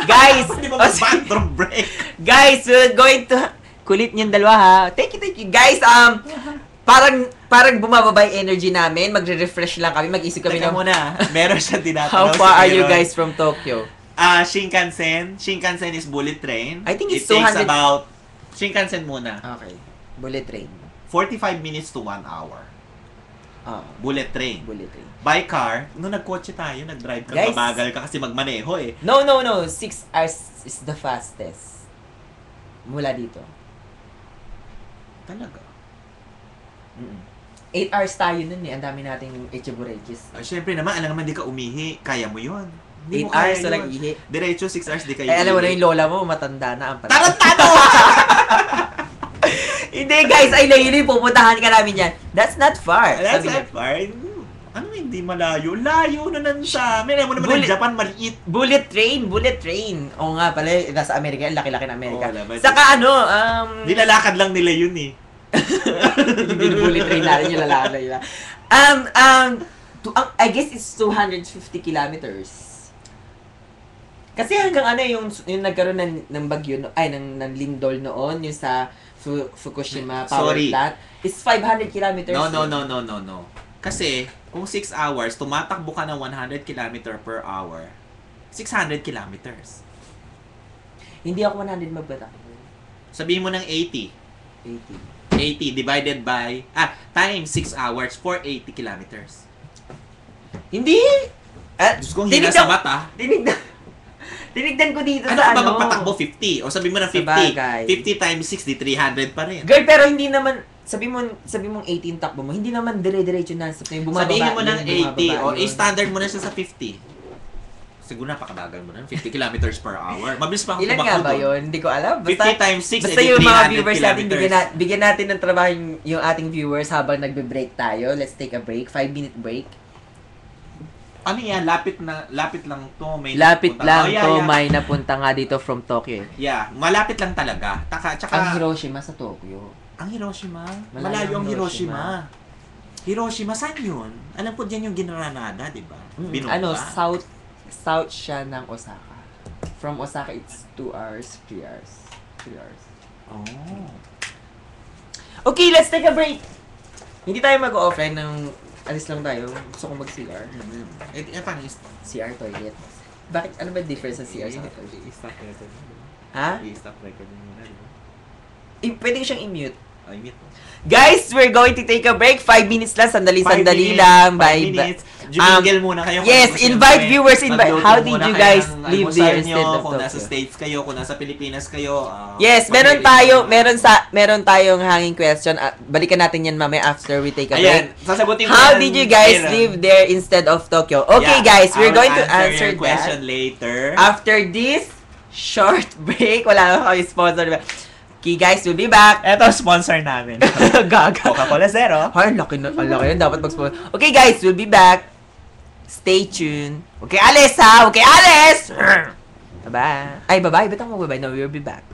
Guys! Di ba mag-bathroom break? Guys, we're going to... Kulit niyong dalawa ha. Thank you. Guys, parang bumababa yung energy namin. Magre-refresh lang kami. Mag-isip kami Teka ng... muna. Meron siya tinatanong. How si far are you Aaron. guys from Tokyo? Shinkansen. Shinkansen is bullet train. I think it's It takes 200 about... Shinkansen muna. Okay. Bullet train. 45 minutes to 1 hour. Bullet train. Bullet train. By car, nung nagkotse tayo, nag-drive ka, Guys, mabagal ka kasi magmaneho eh. No. 6 hours is the fastest. Mula dito. Talaga? 8 hours tayo nun eh. Ang dami nating echeborechis. Syempre naman, alam naman di ka umihi. Kaya mo yun. 8 hours na lang ihi. Diretso, 6 hours di kayo Alam mo na yung lola mo, matanda na ang patay. Tarantado! Hindi guys, ay layili, pupuntahan ka namin yan. That's not far. That's Sabi not niya. far. Ano hindi malayo? Layo na nun siya. May mo naman Bullet- ng Japan, maliit. Bullet train. Oo nga pala, nasa Amerika, laki-laki ng Amerika. Oo, naman. Saka Nilalakad lang nila yun eh. hindi bullet train natin yung lalakad na nila. I guess it's 250 kilometers. Kasi hanggang yung nagkaroon ng bagyo, ng lindol noon, yung sa Fukushima power Sorry. plant, is 500 kilometers. No. Kasi, kung 6 hours, tumatakbo ka ng 100 km per hour, 600 kilometers. Hindi ako 100 magbatak. Sabihin mo ng 80. 80 divided by, times 6 hours, 480 kilometers. Hindi! Diyos ko, hina sa mata. Tinignan ko dito Ano sa ba magpatakbo 50? O sabi mo ng 50. Sabagay. 50 times 6, di 300 pa rin. Girl, pero hindi naman, sabi mong 18 takbo mo, hindi naman dire-diretso na sa yung bumababa. Sabihin mo ng yung 80 o bumababa yun. standard mo na siya sa 50. Siguro napakabagal mo na, 50 kilometers per hour. Mabilis pa ako Ilan nga tumakbo ba doon. yun? Hindi ko alam. 50 times 6, Basta edi yung mga 300 viewers natin, kilometers. bigyan natin ng trabaho yung ating viewers habang nagbe-break tayo. Let's take a break. 5-minute break. Ano yan? Lapit lang to. May Lapit napunta. lang Oh, yeah, to, yeah. may napunta nga dito from Tokyo. Yeah, malapit lang talaga. Tsaka, Ang Hiroshima sa Tokyo. Ang Hiroshima? Malayo Malayo ang ang Hiroshima. Hiroshima, saan yun? Alam ko dyan yung Granada, di ba? Binumba. South siya ng Osaka. From Osaka, it's 2 hours, 3 hours. 3 hours. Oh. Okay, let's take a break! Hindi tayo mag-offline ng alis lang tayo. Gusto kong mag-CR. Paano CR toilet. Bakit? Ano ba difference sa CR sa toilet? i-stop record mo. Ha? I-stop record mo muna, di ba? Pwede ko siyang i-mute. Ay, mute mo. Guys, we're going to take a break. 5 minutes lang. Sandali 5 lang. 5 Bye. minutes. Jumingle muna kayo. Yes, Kung invite siyempre, viewers. How did magluto you muna guys kayo ng live almusal there nyo, instead of kung nasa Tokyo? States kayo, kung nasa Pilipinas kayo. Yes, meron tayong hanging question. Balikan natin yan mamaya after we take a break. Ayan, sasagutin ko How yan, did you guys Karen. live there instead of Tokyo? Okay, guys, we're I'll going to answer your question that later. after this short break. Wala na kami sponsor. Okay, guys, we'll be back. Ito, sponsor namin. Gaga. Coca-Cola Zero. Ay, laki na. Dapat mag-sponsor. Okay, guys, we'll be back. Stay tuned. Okay, alis ha! Okay, alis! Bye-bye. Ay, bye-bye. Ba't ako mag-bye? No, we'll be back.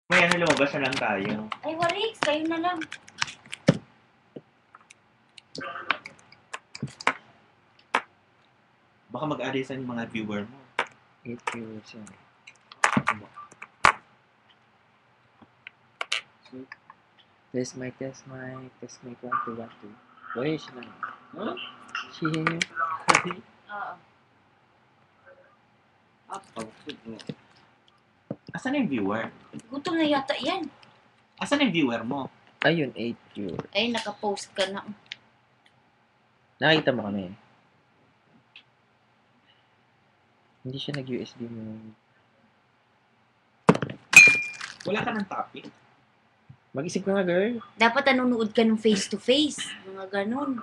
May ano, lumabas na lang tayo. Ay, Warix, kayo na lang. Baka mag-arisan yung mga viewer mo. 8 viewers yan. Test mic, 1, 2, 1, 2. Where is she now? Huh? She here? Oo. Asan yung viewer? Gutom na yata yan. Asan yung viewer mo? Ayun, 8 viewers. Ay, nakapost ka na. Nakita mo kami. Hindi siya nag-USB mo. Wala ka ng topic? Mag-isip ka nga, girl. Dapat nanonood ka ng face-to-face. Mga ganun.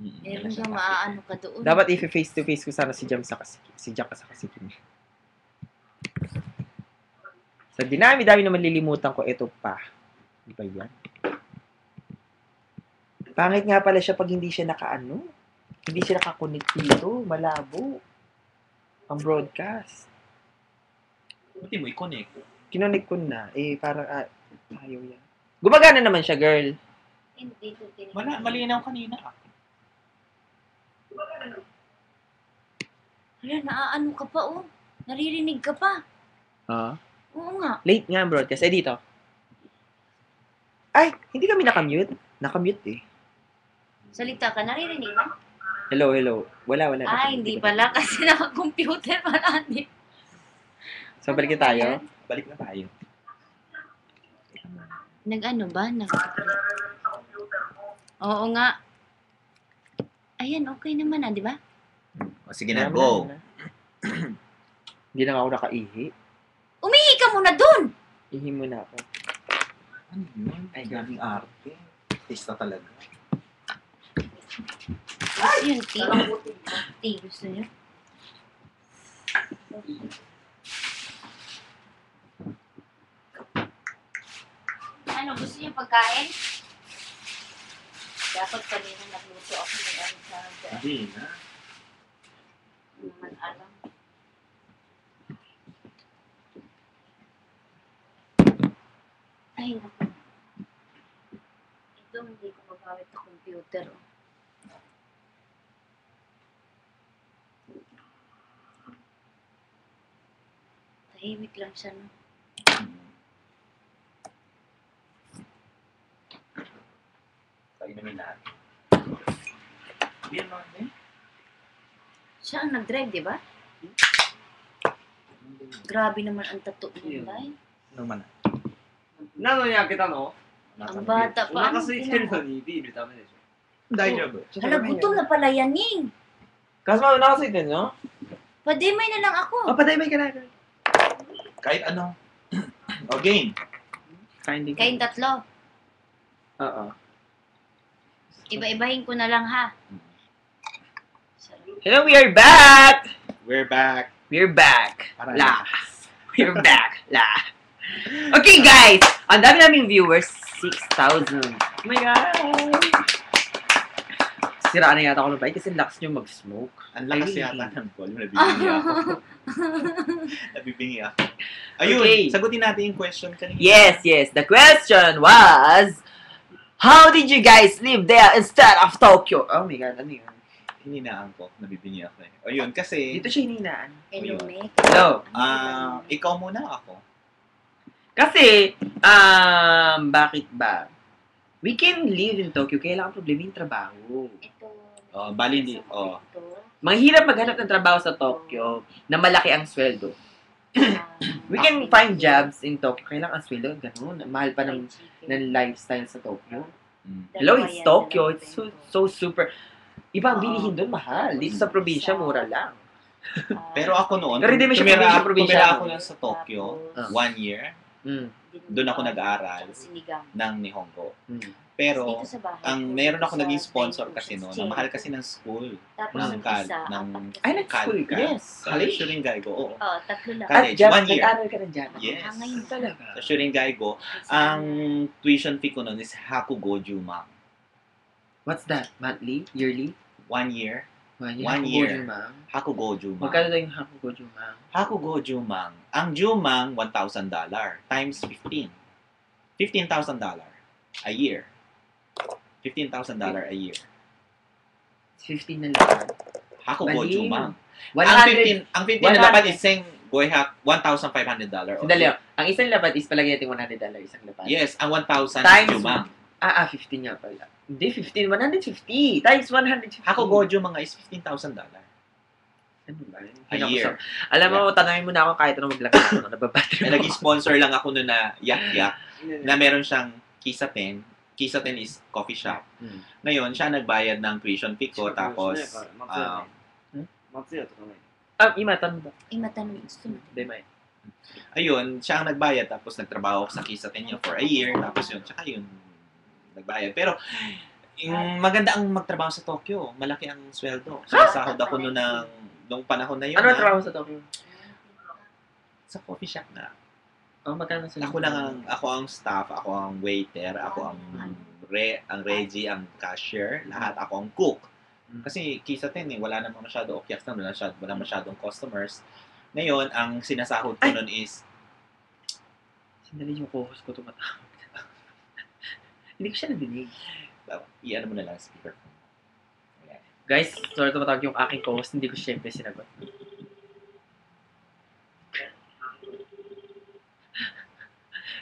Meron Wala siyang kang topic. maaano ka doon. Dapat i-face to face ko sana si Jam sa si Jack sa Kim. Sa dinami-dami naman lilimutan ko, ito pa. Di ba yan? Pangit nga pala siya pag hindi siya nakaano. Hindi siya nakakonect dito. Malabo. Ang broadcast. Buti mo i-connect. Kinonect ko na. Eh, parang ayaw yan. Gumagana naman siya, girl. Hindi ko Malinaw kanina. Hala, naaano ka pa, oh. Naririnig ka pa. Ah? Oo nga. Late nga ang broadcast. Eh, dito. Ay, hindi kami nakamute. Nakamute eh. Salita ka, naririnig ba? Hello, hello. Wala. Ay, hindi pala kasi naka-computer pala. Hindi. So, balik na tayo. Balik na tayo. Nag-ano ba? Oo nga. Ayan, okay naman di ba? O, sige na, go. Hindi na ako nakaihi. Umihi ka muna dun! Ihi muna ako. Ano yun? Ay, grabing arte. Tista talaga. Gusto yun, tea. Tea, gusto nyo? Ano, gusto nyo pagkain? Dapat kanina nagluto ako ng ano sa Hindi na. naman alam. Ay, naku. Ito, hindi ko magamit na computer. Oh. Tahimik lang siya, no? Tayo namin lahat. Yan lang eh. Siya ang nag-drive, di ba? Grabe naman ang tattoo niya, Day. Ano man. なのに開けたの Ang bata お pa. 腹 Ano 空いてる ginawa? のにビールダメでしょ Daijoubu. Hala, gutom na pala yan, Ning. Kasama, o腹空いてんの Padimay na lang ako. O, paday may ka na. Kahit ano. O, game. Kain din. Kayong tatlo. Oo. Iba-ibahin ko na lang, ha? Hello, we are back! We're back. We're back. Parang- La. We're back. La. Okay, guys! Ang dami naming viewers. 6,000. Oh my God! Siraan na yata ako ng bike kasi lakas nyo mag-smoke. Ang lakas Ay, yata ng volume. Nabibingi ako. Nabibingi ako. Ayun, Okay. sagutin natin yung question kanina. Yes. The question was, how did you guys live there instead of Tokyo? Oh my God, ano yun? Hininaan ko. Nabibingi ako eh. O yun, kasi, Dito siya hininaan. Hello, Nick. Hello. ikaw muna ako. Kasi, bakit ba? We can live in Tokyo, kailangan problema yung trabaho. Ito. Bali hindi. Ito. Mahirap maghanap ng trabaho sa Tokyo na malaki ang sweldo. We can find jobs in Tokyo, kailangan ang sweldo, ganun. Mahal pa ng lifestyle sa Tokyo. Hello, it's Tokyo. It's so super. Iba ang bilihin doon, mahal. Dito sa probinsya, mura lang. Pero ako noon, Pero hindi mo siya probinsya. tumira ako lang sa Tokyo, Ah. 1 year. Mm. Doon ako nag-aaral Sinigang. ng Nihongo. Mm. Pero, Dito sa bahay ang ko, meron ako sa naging sponsor Taiwan, kasi noon. sa Ang mahal kasi ng school. Tapos ng yung kal- isa, ng- apat kasi. Ay, nag-school ka? Yes. Sa College? Shuringay go. Oo. Oo, tatlo lang. College, At 1 year. nag-aral ka na dyan? Yes. Ngayon na. Talaga? Sa Shuringay go, ang tuition fee ko noon is Hakugo Juma. What's that? Monthly? Yearly? 1 year. 1 year. Hakugo Jumang. Magkano daw yung Hakugo Jumang? Hakugo Jumang. Ang Jumang, $1,000 times 15. $15,000 a year. $15,000 a year. 15 na lahat. Hakugo Baliw. Jumang. 100. Ang 15 na lapad is saying Goihak, $1,500. Sandali. Ang isang lapad is palagay natin $100 isang lapad. Yes, ang 1,000 Times- is Jumang. 15 nga pala. Hindi, 15. 150. Times 150. Hakugo Jumang is $15,000. Ano ba? A year. Alam mo, tanongin mo na ako kahit ano maglakad ako. Nababattery mo. Nag-sponsor lang ako noon na Yak-Yak na meron siyang Kisaten. Kisaten is coffee shop. Ngayon, siya nagbayad ng tuition fee ko tapos Ima, tanong ba? Imatanong gusto mo. Hindi, may. ayun, siya ang nagbayad tapos nagtrabaho ako sa Kisaten niya for a year tapos yun, tsaka yun nagbayad. Pero yung maganda ang magtrabaho sa Tokyo. Malaki ang sweldo. Sinasahod ako noon nung panahon na yun. Ano ang trabaho sa Tokyo? Sa coffee shop na. Magkano sa Ako ang staff, ako ang waiter, ako ang regie, ang cashier, lahat ako ang cook. Kasi Kisaten wala namang masyado okyaks na, wala masyadong customers. Ngayon, ang sinasahod ko nun is Sandali yung co-host ko tumatawag. Hindi ko siya nadinig. i-ano mo na lang speaker phone. Ayan. Guys, sorry tumatawag yung aking co-host. Hindi ko syempre sinagot.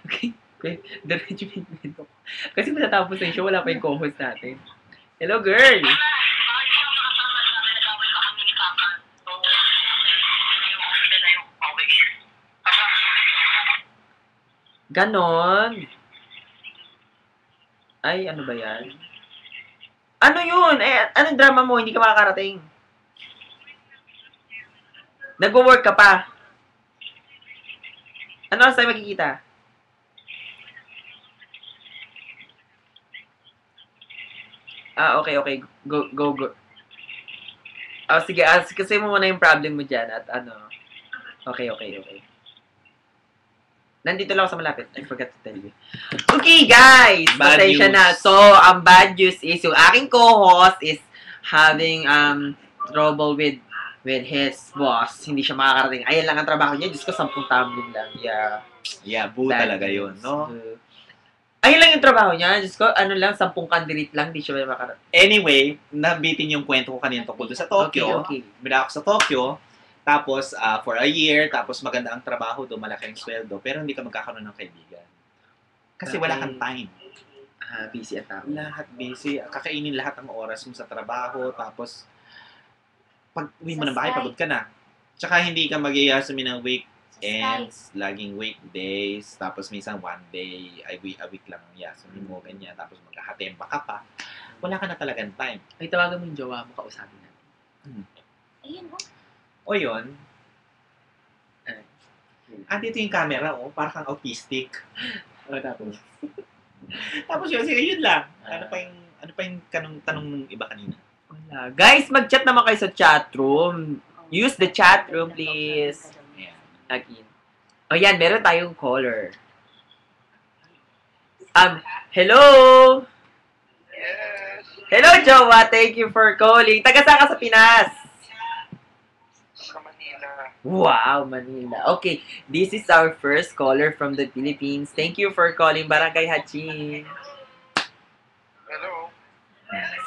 Okay. Diretso yung kwento ko. Kasi matatapos na yung show, wala pa yung co-host natin. Hello, girl! Ganon. Ay, ano ba yan? Ano yun? Anong drama mo? Hindi ka makakarating. Nagwo-work ka pa. Ano ang sa'yo makikita? Okay. Go. Sige. Kasi mo muna yung problem mo dyan at ano. Okay. Nandito lang ako sa malapit. I forgot to tell you. Okay, guys! Bad Pasensya news. na. So, ang bad news is yung aking co-host is having trouble with his boss. Hindi siya makakarating. Ayan lang ang trabaho niya. Diyos ko, 10 tumbling lang. Yeah, boo Bad talaga news. yun, no? Ayun lang yung trabaho niya. Diyos ko, 10 kandilit lang. Hindi siya makakarating. Anyway, nabitin yung kwento ko kanina tungkol doon sa Tokyo. Okay. Bumila ako sa Tokyo. Tapos, for a year, tapos maganda ang trabaho doon, malaki ang sweldo, pero hindi ka magkakaroon ng kaibigan. Kasi wala kang time. Busy at tao. Lahat busy. Kakainin lahat ng oras mo sa trabaho, tapos pag uwi mo ng bahay, pagod ka na. Tsaka hindi ka mag-iasumi ng weekends, laging weekdays, tapos minsan one day, a week lang ang yasumi mo, ganyan, tapos maghahatemba ka pa. Wala ka na talagang time. Ay, tawagan mo yung jowa mo, kausapin natin. Ayun, oh. O yun, dito yung camera, parang kang autistic. Tapos? Tapos yun lang. Ano pa yung tanong ng iba kanina? Wala. Guys, mag-chat naman kayo sa chatroom. Use the chatroom, please. Ayan. Login. O yan, meron tayong caller. Hello! Yes. Hello, Jowa. Thank you for calling. Taga saan ka sa Pinas? Sa Manila. Wow, Manila. Okay, this is our first caller from the Philippines. Thank you for calling Barangay Haching. Hello.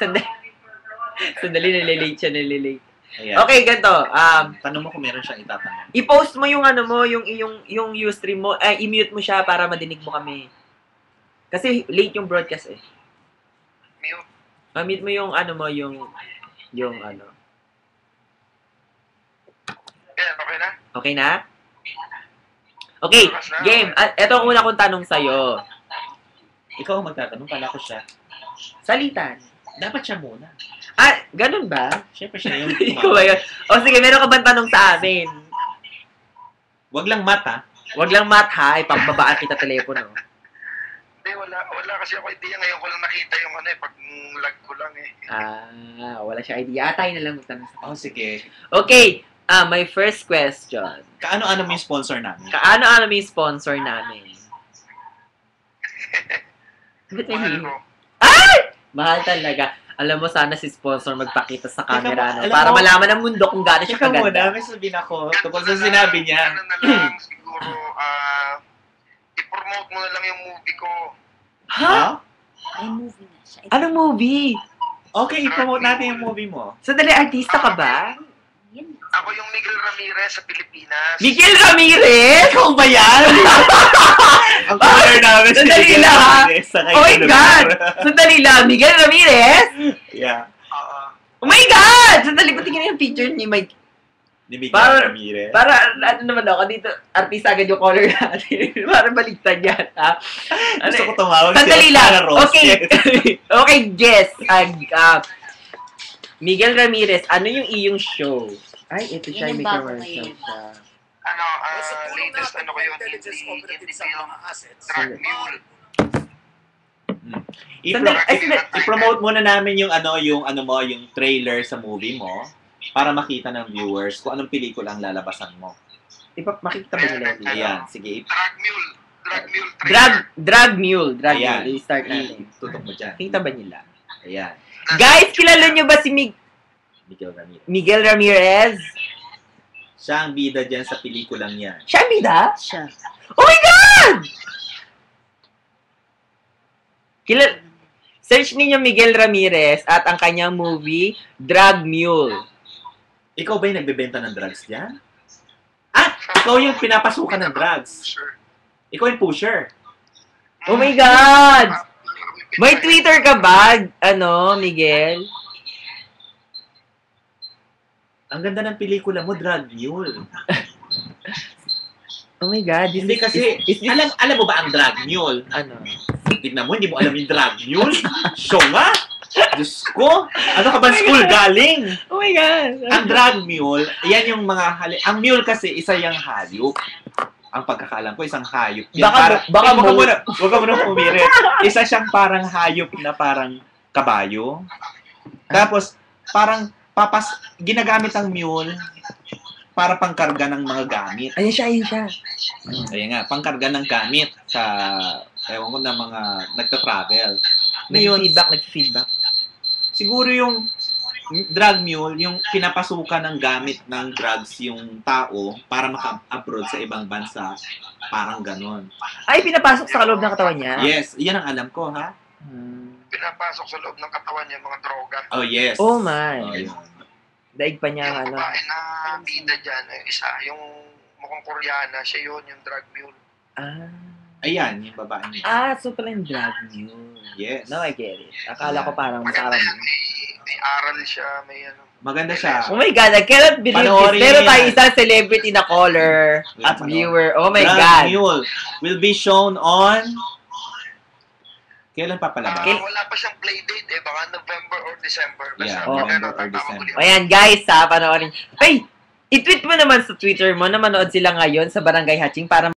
Sandali, nalilate siya. Ayan. Okay, ganito. Tanong mo kung meron siyang itatanong. I-post mo yung ano mo, yung Ustream mo, i-mute mo siya para madinig mo kami. Kasi late yung broadcast eh. Mute. Mute mo yung ano mo, yung ano. Yan, okay na? Okay na? Okay, game. Ito ang una kong tanong sa'yo. Ikaw ang magtatanong, pala ko siya. Salitan. Dapat siya muna. Ganun ba? Siyempre siya yung Ikaw ba yun? O sige, meron ka bang tanong sa amin? Wag lang mata. Wag lang mat ha, ipagbabaan kita telepono. Hindi, wala kasi ako idea. Ngayon ko lang nakita yung pag lag ko lang eh. Wala siya idea. Tayo na lang magtanong sa Oh, sige. Okay, my first question. Kaano-ano mo yung sponsor namin? Kaano-ano may sponsor namin? Ba't may Mahal hihi? ko. Mahal talaga. Alam mo, sana si sponsor magpakita sa camera, no? alam Para mo- malaman ng mundo kung gaano siya Teka muna, kaganda. may sabihin ako tungkol sa sinabi niya. Ano na lang, siguro, i-promote mo na lang yung movie ko. Ha? May movie na siya. Anong movie? Okay, i-promote natin yung movie mo. Sandali, artista ka ba? Yan na. Ako yung Miguel Ramirez sa Pilipinas. Miguel Ramirez? Ikaw ba yan? Ang color namin si Sandali Miguel lang, ha? Ramirez sa Oh my God! Sandali lang, Miguel Ramirez? Yeah. Oh my God! Sandali, pati yung picture ni Mike. Ni Miguel Para- Ramirez. Para, ano naman ako, dito, artista agad yung color natin. Para baliktad yan, ha? Gusto ko tumawag Sandali siya lang. para roast. Okay. Okay, Jess. Miguel Ramirez, ano yung iyong show? Ay, ito siya, Yan yung may bago commercial ngayon. siya. Ano, latest ano ko yun, hindi film, Drug Mule. I-promote muna namin yung yung trailer sa movie mo para makita ng viewers kung anong pelikula ang lalabasan mo. Makikita ba nila yun? Ayan, sige. Drug Mule trailer. Drug Mule. Ayan. I-start natin. Tutok mo dyan. Kita ba nila? Ayan. Guys, kilala nyo ba si Miguel Ramirez. Miguel Ramirez? Siya ang bida dyan sa pelikulang yan. Siya ang bida? Siya. Oh my God! Search ninyo Miguel Ramirez at ang kanyang movie, Drug Mule. Ikaw ba yung nagbebenta ng drugs dyan? Ikaw yung pinapasukan ng drugs. Sure. Ikaw yung pusher. Oh my God! May Twitter ka ba, Miguel? Ang ganda ng pelikula mo, Drug Mule. Oh my God. Hindi kasi, alam mo ba ang Drug Mule? Ano? Tignan mo, hindi mo alam yung Drug Mule? Show nga! Diyos ko! Ano ka ba school galing? Oh my God. Ang Drug Mule, yan yung mga ang mule kasi isa yung hayop. Ang pagkakaalam ko, isang hayop. Yan, Baka wag ka muna pumirit. Isa siyang parang hayop na parang kabayo. Tapos, parang ginagamit ang mule para pangkarga ng mga gamit. Ayun siya. Ayan nga, pangkarga ng gamit sa, ewan ko na mga nagta-travel. Ngayon, Nag-feedback. siguro yung drug mule, yung pinapasukan ng gamit ng drugs yung tao para maka-abroad sa ibang bansa. Parang ganon. Ay, pinapasok sa loob ng katawan niya? Yes, yan ang alam ko, ha? Pinapasok sa loob ng katawan niya mga droga. Oh, yes. Oh my. Oh, yun. Daig pa niya Yung ang babae na bida dyan, isa, yung mukhang Koreana, siya yun, yung Drug Mule. Ayan, yung babae niya. So pala yung Drug Mule. Yes. Now I get it. Akala ko parang Maganda masarap. yan, may aral siya, may ano. Maganda siya. Oh my God, I cannot believe Panoorin this. Meron niyo tayo yan. isang celebrity na caller at Panoorin. viewer. Oh my Drug God. Mule will be shown on... Kailan papalabas? Wala pa siyang playdate eh, baka November or December. Yeah, Oh. November or December. Ayan guys, panoorin. Ay, i-tweet mo naman sa Twitter mo na manood sila ngayon sa Barangay Hatching para